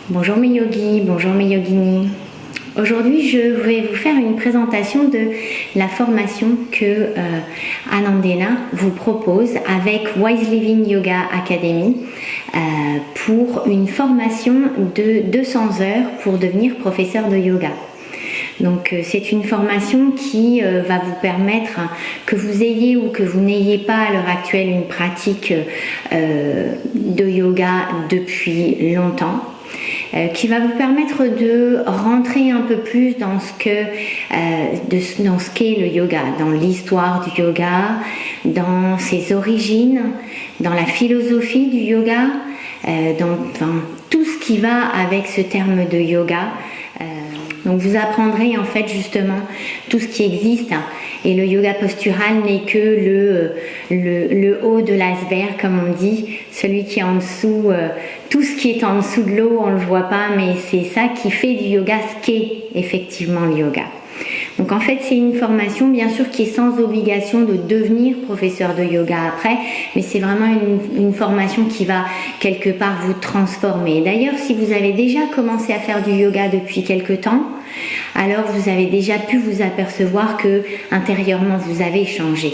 Bonjour mes yogis, bonjour mes yoginis. Aujourd'hui, je vais vous faire une présentation de la formation que Anandena vous propose avec Wise Living Yoga Academy pour une formation de 200 heures pour devenir professeur de yoga. Donc c'est une formation qui va vous permettre que vous ayez ou que vous n'ayez pas à l'heure actuelle une pratique de yoga depuis longtemps. Qui va vous permettre de rentrer un peu plus dans ce qu'est le yoga, dans l'histoire du yoga, dans ses origines, dans la philosophie du yoga, dans tout ce qui va avec ce terme de yoga. Donc vous apprendrez en fait justement tout ce qui existe, et le yoga postural n'est que le haut de l'iceberg, comme on dit, celui qui est en dessous, tout ce qui est en dessous de l'eau on ne le voit pas, mais c'est ça qui fait du yoga ce qu'est effectivement le yoga. Donc en fait c'est une formation bien sûr qui est sans obligation de devenir professeur de yoga après, mais c'est vraiment une formation qui va quelque part vous transformer. D'ailleurs si vous avez déjà commencé à faire du yoga depuis quelque temps, alors vous avez déjà pu vous apercevoir que intérieurement vous avez changé.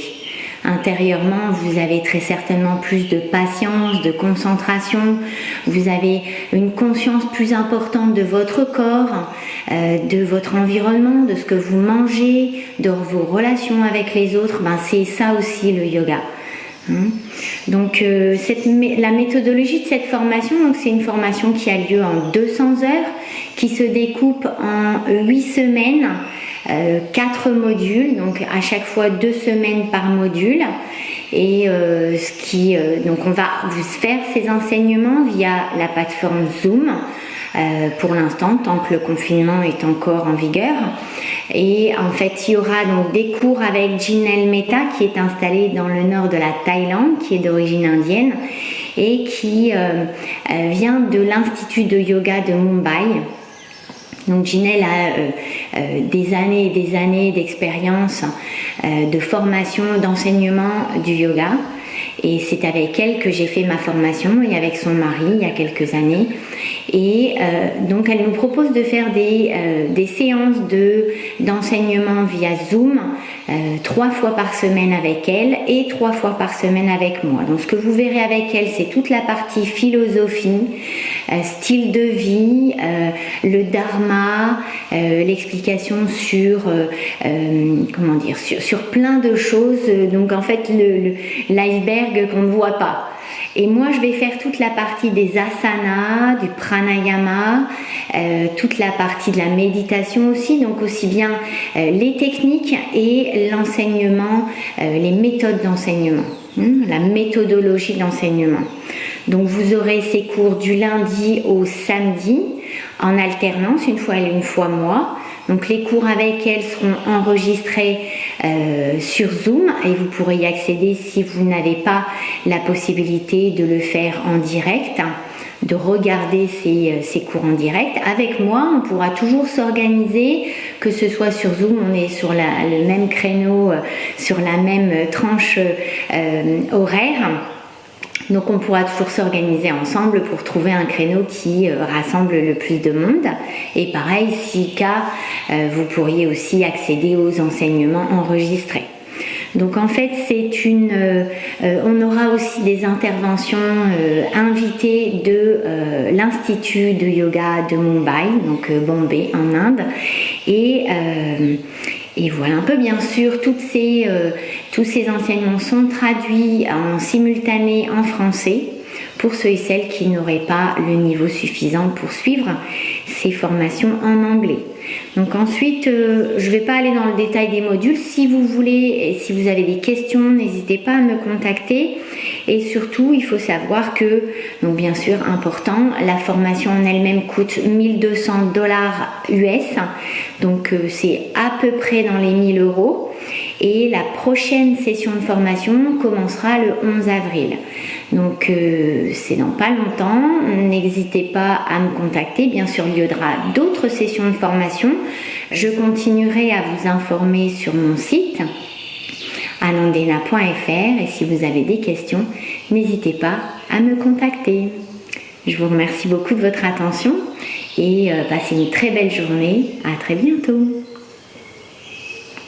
Intérieurement, vous avez très certainement plus de patience, de concentration, vous avez une conscience plus importante de votre corps, de votre environnement, de ce que vous mangez, de vos relations avec les autres. C'est ça aussi le yoga. Donc la méthodologie de cette formation, c'est une formation qui a lieu en 200 heures, qui se découpe en 8 semaines, 4 modules, donc à chaque fois 2 semaines par module. Et donc on va vous faire ces enseignements via la plateforme Zoom pour l'instant, tant que le confinement est encore en vigueur. Et en fait il y aura donc des cours avec Jinel Mehta qui est installée dans le nord de la Thaïlande, qui est d'origine indienne et qui vient de l'Institut de Yoga de Mumbai. Donc Jinel a des années et des années d'expérience de formation, d'enseignement du yoga, et c'est avec elle que j'ai fait ma formation, et avec son mari il y a quelques années. Et donc elle nous propose de faire des séances d'enseignement via Zoom 3 fois par semaine avec elle et 3 fois par semaine avec moi. Donc ce que vous verrez avec elle, c'est toute la partie philosophie, style de vie, le dharma, l'explication sur sur plein de choses. Donc en fait l'iceberg qu'on ne voit pas. Et moi je vais faire toute la partie des asanas, du pranayama, toute la partie de la méditation aussi, donc aussi bien les techniques et l'enseignement, les méthodes d'enseignement, la méthodologie d'enseignement. Donc vous aurez ces cours du lundi au samedi en alternance, une fois elle, une fois moi. Donc les cours avec elle seront enregistrés sur Zoom, et vous pourrez y accéder si vous n'avez pas la possibilité de le faire en direct, de regarder ces cours en direct. Avec moi, on pourra toujours s'organiser, que ce soit sur Zoom, on est sur le même créneau, sur la même tranche horaire. Donc on pourra toujours s'organiser ensemble pour trouver un créneau qui rassemble le plus de monde. Et pareil, si cas, vous pourriez aussi accéder aux enseignements enregistrés. Donc en fait on aura aussi des interventions invitées de l'Institut de Yoga de Mumbai, donc Bombay en Inde. Et voilà un peu, bien sûr, tous ces enseignements sont traduits en simultané en français pour ceux et celles qui n'auraient pas le niveau suffisant pour suivre ces formations en anglais. Donc ensuite, je ne vais pas aller dans le détail des modules. Si vous voulez, et si vous avez des questions, n'hésitez pas à me contacter. Et surtout, il faut savoir que, donc bien sûr, important, la formation en elle-même coûte $1200 US. Donc c'est à peu près dans les 1000 €. Et la prochaine session de formation commencera le 11 avril. Donc c'est dans pas longtemps. N'hésitez pas à me contacter. Bien sûr, il y aura d'autres sessions de formation. Je continuerai à vous informer sur mon site anandena.fr, et si vous avez des questions, n'hésitez pas à me contacter. Je vous remercie beaucoup de votre attention et passez une très belle journée. À très bientôt.